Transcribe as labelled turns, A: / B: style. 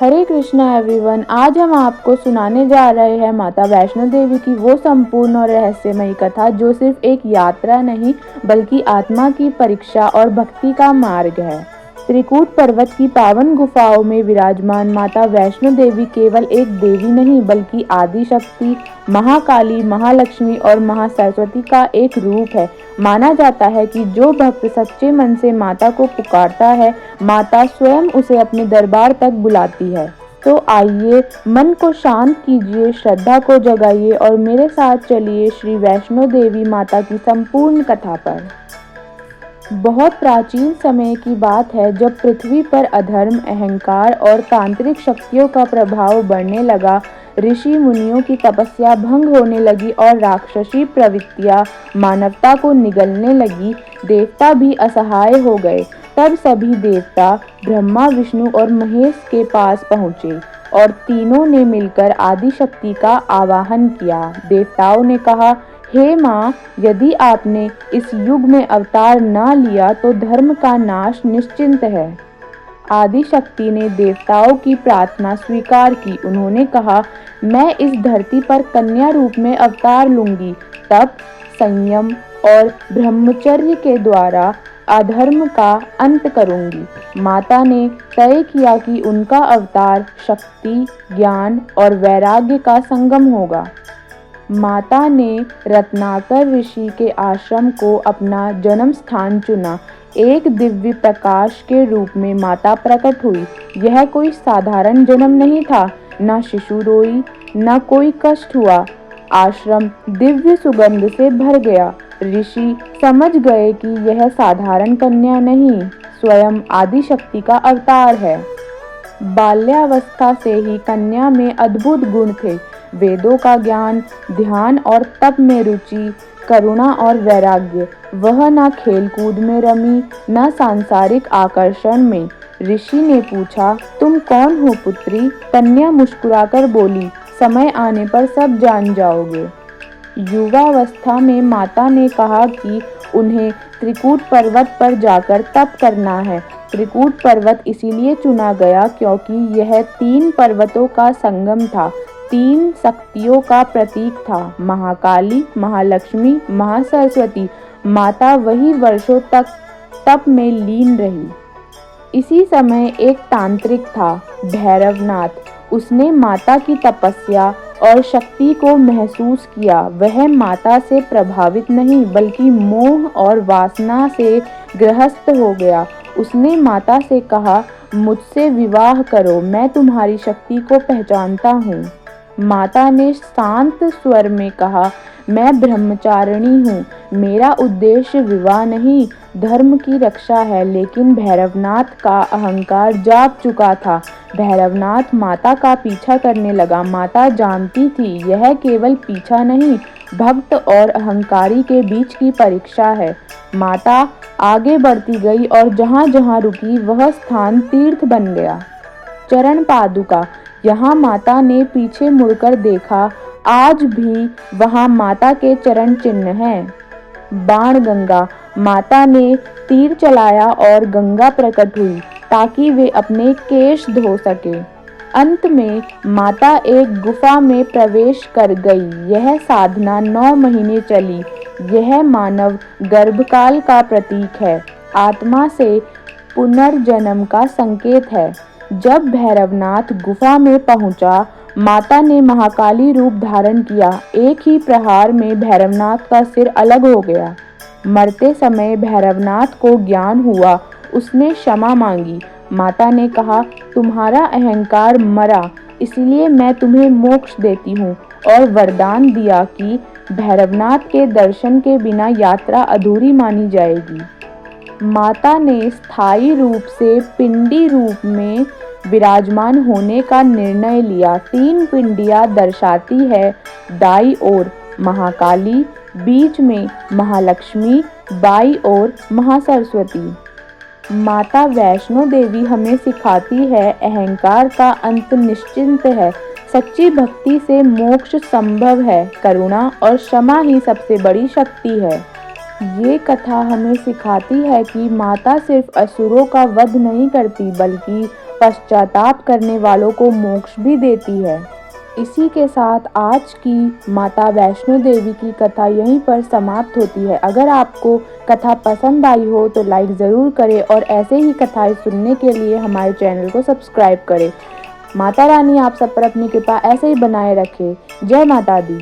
A: हरे Krishna everyone. आज हम आपको सुनाने जा रहे हैं माता वैष्णो देवी की वो संपूर्ण और रहस्यमयी कथा जो सिर्फ एक यात्रा नहीं बल्कि आत्मा की परीक्षा और भक्ति का मार्ग है। त्रिकूट पर्वत की पावन गुफाओं में विराजमान माता वैष्णो देवी केवल एक देवी नहीं बल्कि आदि शक्ति, महाकाली, महालक्ष्मी और महासरस्वती का एक रूप है। माना जाता है कि जो भक्त सच्चे मन से माता को पुकारता है, माता स्वयं उसे अपने दरबार तक बुलाती है। तो आइए, मन को शांत कीजिए, श्रद्धा को जगाइए और मेरे साथ चलिए श्री वैष्णो देवी माता की संपूर्ण कथा पर। बहुत प्राचीन समय की बात है जब पृथ्वी पर अधर्म, अहंकार और तांत्रिक शक्तियों का प्रभाव बढ़ने लगा। ऋषि मुनियों की तपस्या भंग होने लगी और राक्षसी प्रवृत्तियां मानवता को निगलने लगी। देवता भी असहाय हो गए। तब सभी देवता ब्रह्मा, विष्णु और महेश के पास पहुँचे और तीनों ने मिलकर आदि शक्ति का आवाहन किया। देवताओं ने कहा, हे माँ, यदि आपने इस युग में अवतार न लिया तो धर्म का नाश निश्चिंत है। आदि शक्ति ने देवताओं की प्रार्थना स्वीकार की। उन्होंने कहा, मैं इस धरती पर कन्या रूप में अवतार लूंगी। तप, संयम और ब्रह्मचर्य के द्वारा अधर्म का अंत करूंगी। माता ने तय किया कि उनका अवतार शक्ति, ज्ञान और वैराग्य का संगम होगा। माता ने रत्नाकर ऋषि के आश्रम को अपना जन्म स्थान चुना। एक दिव्य प्रकाश के रूप में माता प्रकट हुई। यह कोई साधारण जन्म नहीं था। न शिशु रोई, न कोई कष्ट हुआ। आश्रम दिव्य सुगंध से भर गया। ऋषि समझ गए कि यह साधारण कन्या नहीं, स्वयं आदि शक्ति का अवतार है। बाल्यावस्था से ही कन्या में अद्भुत गुण थे। वेदों का ज्ञान, ध्यान और तप में रुचि, करुणा और वैराग्य। वह न खेलकूद में रमी, न सांसारिक आकर्षण में। ऋषि ने पूछा, तुम कौन हो पुत्री? कन्या मुस्कुराकर बोली, समय आने पर सब जान जाओगे। युवावस्था में माता ने कहा कि उन्हें त्रिकूट पर्वत पर जाकर तप करना है। त्रिकूट पर्वत इसीलिए चुना गया क्योंकि यह 3 पर्वतों का संगम था, 3 शक्तियों का प्रतीक था, महाकाली, महालक्ष्मी, महासरस्वती। माता वही वर्षों तक तप में लीन रही। इसी समय एक तांत्रिक था, भैरवनाथ। उसने माता की तपस्या और शक्ति को महसूस किया। वह माता से प्रभावित नहीं बल्कि मोह और वासना से ग्रस्त हो गया। उसने माता से कहा, मुझसे विवाह करो, मैं तुम्हारी शक्ति को पहचानता हूँ। माता ने शांत स्वर में कहा, मैं ब्रह्मचारिणी हूँ, मेरा उद्देश्य विवाह नहीं, धर्म की रक्षा है। लेकिन भैरवनाथ का अहंकार जाग चुका था। भैरवनाथ माता का पीछा करने लगा। माता जानती थी यह केवल पीछा नहीं, भक्त और अहंकारी के बीच की परीक्षा है। माता आगे बढ़ती गई और जहाँ जहाँ रुकी वह स्थान तीर्थ बन गया। चरण पादुका। यहाँ माता ने पीछे मुड़कर देखा, आज भी वहाँ माता के चरण चिन्ह हैं। बाण गंगा। माता ने तीर चलाया और गंगा प्रकट हुई ताकि वे अपने केश धो सके। अंत में माता एक गुफा में प्रवेश कर गई। यह साधना 9 महीने चली। यह मानव गर्भकाल का प्रतीक है, आत्मा से पुनर्जन्म का संकेत है। जब भैरवनाथ गुफा में पहुंचा, माता ने महाकाली रूप धारण किया। एक ही प्रहार में भैरवनाथ का सिर अलग हो गया। मरते समय भैरवनाथ को ज्ञान हुआ। उसने क्षमा मांगी। माता ने कहा, तुम्हारा अहंकार मरा, इसलिए मैं तुम्हें मोक्ष देती हूँ, और वरदान दिया कि भैरवनाथ के दर्शन के बिना यात्रा अधूरी मानी जाएगी। माता ने स्थायी रूप से पिंडी रूप में विराजमान होने का निर्णय लिया। 3 पिंडियां दर्शाती है, दाई ओर महाकाली, बीच में महालक्ष्मी, बाई ओर महासरस्वती। माता वैष्णो देवी हमें सिखाती है, अहंकार का अंत निश्चिंत है। सच्ची भक्ति से मोक्ष संभव है। करुणा और क्षमा ही सबसे बड़ी शक्ति है। ये कथा हमें सिखाती है कि माता सिर्फ असुरों का वध नहीं करती बल्कि पश्चाताप करने वालों को मोक्ष भी देती है। इसी के साथ आज की माता वैष्णो देवी की कथा यहीं पर समाप्त होती है। अगर आपको कथा पसंद आई हो तो लाइक ज़रूर करें और ऐसे ही कथाएं सुनने के लिए हमारे चैनल को सब्सक्राइब करें। माता रानी आप सब पर अपनी कृपा ऐसे ही बनाए रखे। जय माता दी।